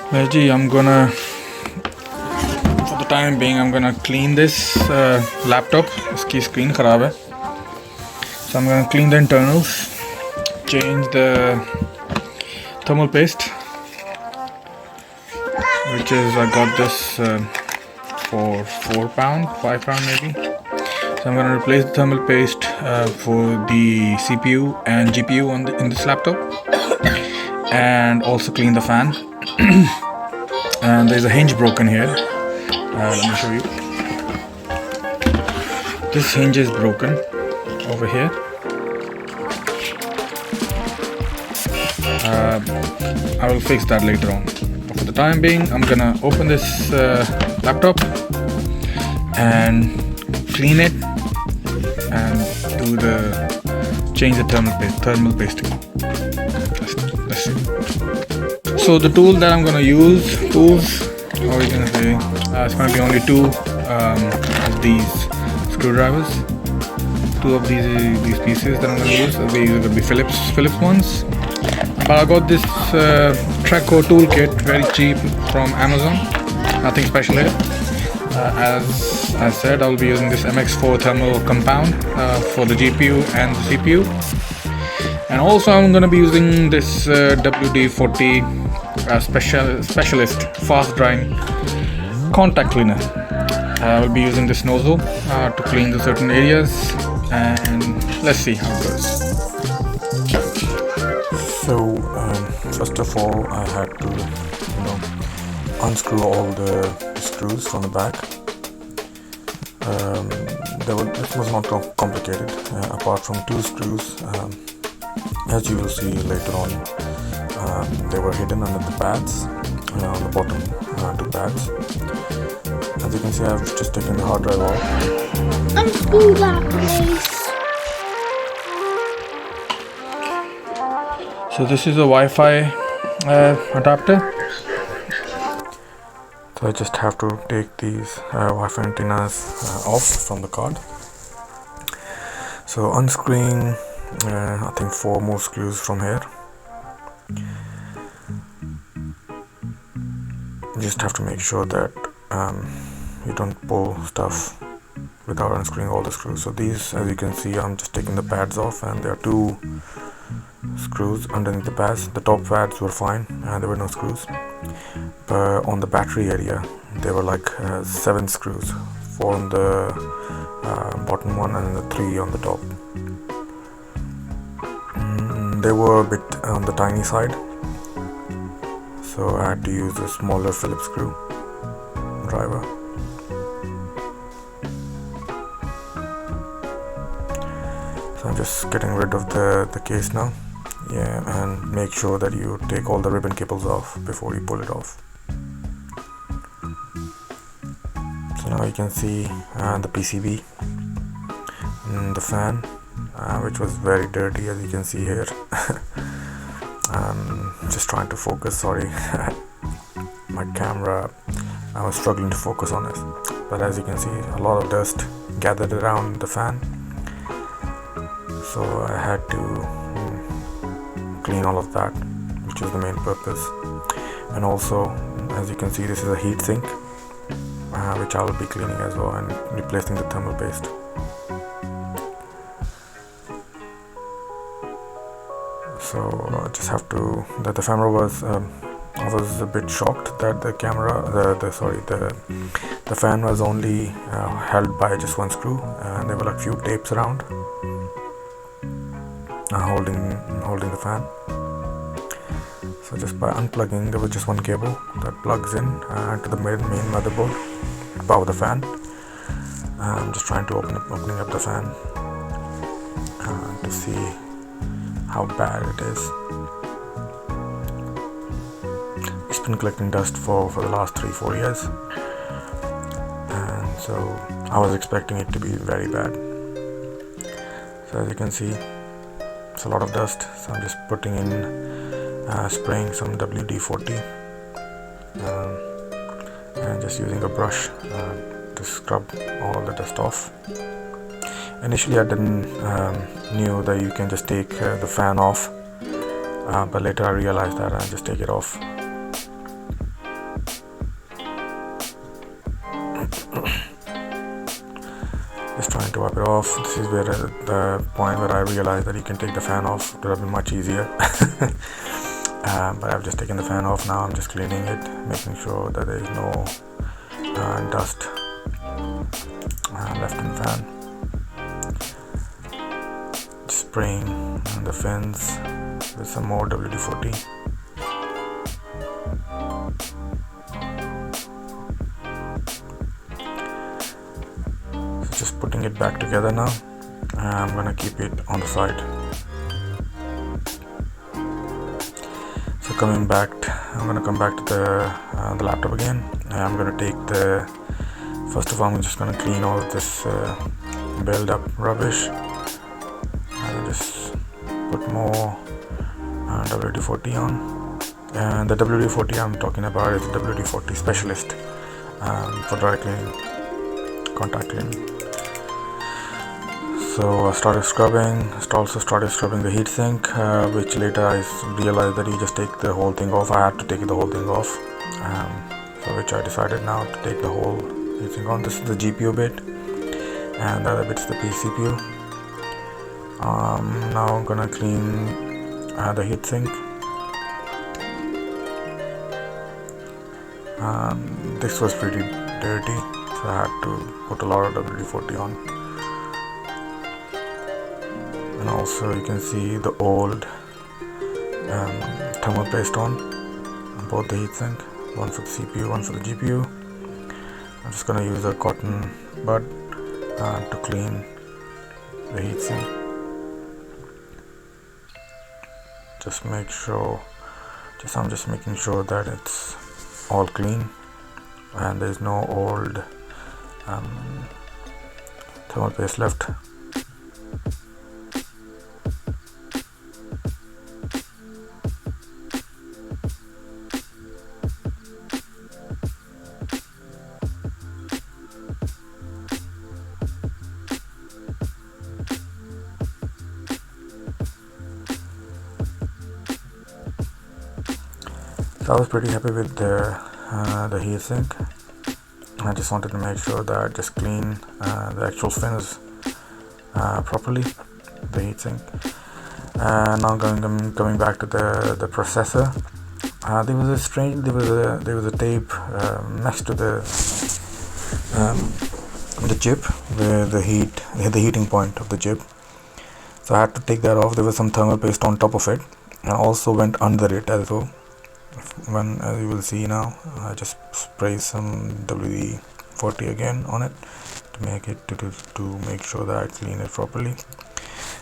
Veggie, for the time being, I'm gonna clean this laptop. Iski screen kharab hai. So I'm gonna clean the internals, change the thermal paste, which is I got this for £4, £5 maybe. So I'm gonna replace the thermal paste for the CPU and GPU in this laptop, and also clean the fan. And there's a hinge broken here. Let me show you. This hinge is broken over here. I will fix that later on. But for the time being, I'm gonna open this laptop and clean it and change the thermal pasting. Let's see. So the tool that I'm gonna use, or you can say, it's gonna be only two of these screwdrivers. Two of these pieces that I'm gonna use. These are gonna be Phillips ones. But I got this Treco toolkit, very cheap, from Amazon. Nothing special here. As I said, I'll be using this MX4 thermal compound for the GPU and the CPU. And also I'm going to be using this WD-40 specialist fast drying contact cleaner. I will be using this nozzle to clean the certain areas, and let's see how it goes. So first of all, I had to unscrew all the screws from the back. It was not complicated, apart from two screws. As you will see later on, they were hidden under the pads, on the bottom two pads. As you can see, I've just taken the hard drive off. Unscrew that, please. So this is a Wi-Fi adapter. So I just have to take these Wi-Fi antennas off from the card. So unscrewing I think 4 more screws from here. You just have to make sure that you don't pull stuff without unscrewing all the screws. So these, as you can see, I'm just taking the pads off, and there are 2 screws underneath the pads. The top pads were fine and there were no screws, but on the battery area there were like 7 screws, 4 on the bottom one and the 3 on the top. They were a bit on the tiny side, so I had to use a smaller Phillips screw driver. So I'm just getting rid of the case now. Yeah, and make sure that you take all the ribbon cables off before you pull it off. So now you can see the PCB and the fan, which was very dirty, as you can see here. Just trying to focus, sorry. My camera, I was struggling to focus on it, but as you can see, a lot of dust gathered around the fan, so I had to clean all of that, which is the main purpose. And also, as you can see, this is a heat sink, which I will be cleaning as well and replacing the thermal paste. So I just have to, the camera was I was a bit shocked that the fan was only held by just 1 screw, and there were like few tapes around holding the fan. So just by unplugging, there was just 1 cable that plugs in to the main motherboard to power the fan. I'm just trying to opening up the fan to see how bad it is. It's been collecting dust for the last 3-4 years, and so I was expecting it to be very bad. So as you can see, it's a lot of dust, so I'm just putting in spraying some WD-40 and just using a brush to scrub all the dust off. Initially I didn't knew that you can just take the fan off, but later I realized that I just take it off. trying to wipe it off. This is where the point where I realized that you can take the fan off. It would have been much easier. But I've just taken the fan off now. I'm just cleaning it, making sure that there is no dust left in the fan. Spraying on the fins with some more WD-40. So just putting it back together now. I'm gonna keep it on the side. So I'm gonna come back to the laptop again. I'm gonna take first of all, I'm just gonna clean all of this build up rubbish. I'll just put more WD-40 on. And the WD-40 I'm talking about is the WD-40 Specialist for dry cleaning, contact cleaning. So I started scrubbing. Also started scrubbing the heatsink, which later I realized that you just take the whole thing off. I had to take the whole thing off, so which I decided now to take the whole heatsink on. This is the GPU bit, and the other bit's the CPU. Now I'm gonna clean the heatsink. This was pretty dirty, so I had to put a lot of WD-40 on. And also you can see the old thermal paste on both the heatsink, one for the CPU, one for the GPU. I'm just gonna use a cotton bud to clean the heatsink. I'm just making sure that it's all clean and there's no old thermal paste left. So I was pretty happy with the heatsink. I just wanted to make sure that I just clean the actual fins properly, the heatsink. Now coming back to the processor. There was a tape next to the chip where the heating point of the chip. So I had to take that off. There was some thermal paste on top of it, and also went under it as well. As you will see now, I just spray some WD-40 again on it to make sure that I clean it properly.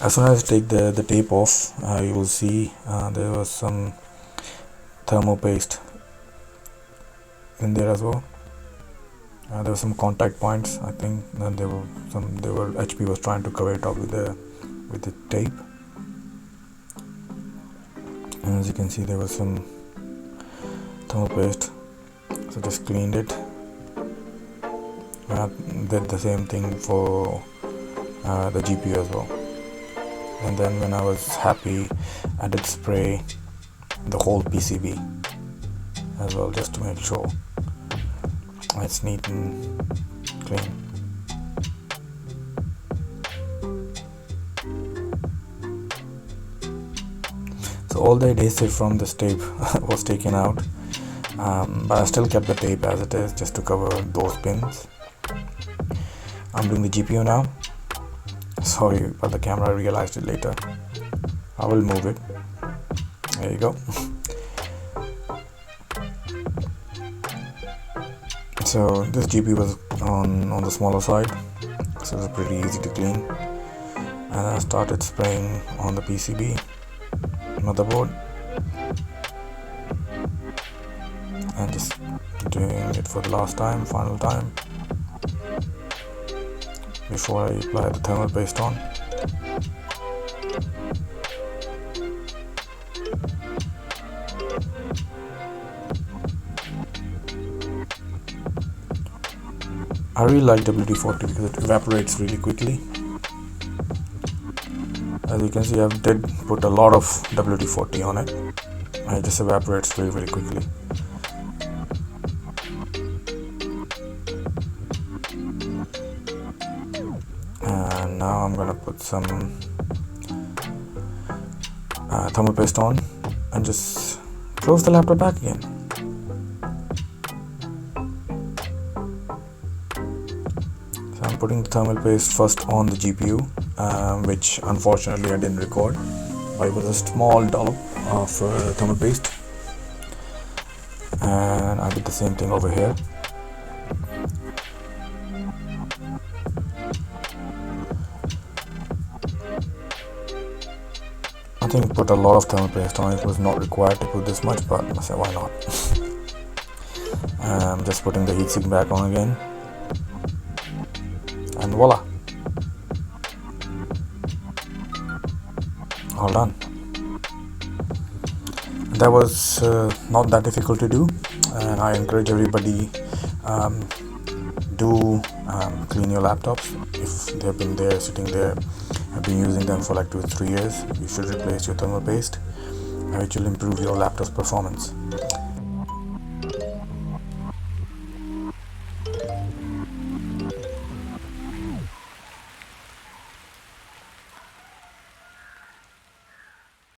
As soon as I take the tape off, you will see there was some thermal paste in there as well. There were some contact points. I think HP was trying to cover it up with the tape. And as you can see, there was some thermal paste, so just cleaned it. I did the same thing for the GPU as well. And then when I was happy, I did spray the whole PCB as well, just to make sure it's neat and clean. So all the adhesive from this tape was taken out, but I still kept the tape as it is, just to cover those pins. I'm doing the GPU now. Sorry about the camera, I realized it later. I will move it. There you go. So this GPU was on the smaller side, so it was pretty easy to clean. And I started spraying on the PCB motherboard, and just doing it for the final time before I apply the thermal paste on. I really like WD-40 because it evaporates really quickly. As you can see, I did put a lot of WD-40 on it, and it just evaporates very, very quickly. And now I'm gonna put some thermal paste on and just close the laptop back again. So I'm putting the thermal paste first on the GPU, which unfortunately I didn't record, but it was a small dollop of thermal paste. And I did the same thing over here. I think put a lot of thermal paste on. It was not required to put this much, but I said why not. I'm just putting the heatsink back on again, and voila, all done. That was not that difficult to do, and I encourage everybody do clean your laptops. If they've been there sitting there, have been using them for like 2 or 3 years, you should replace your thermal paste, which will improve your laptop's performance.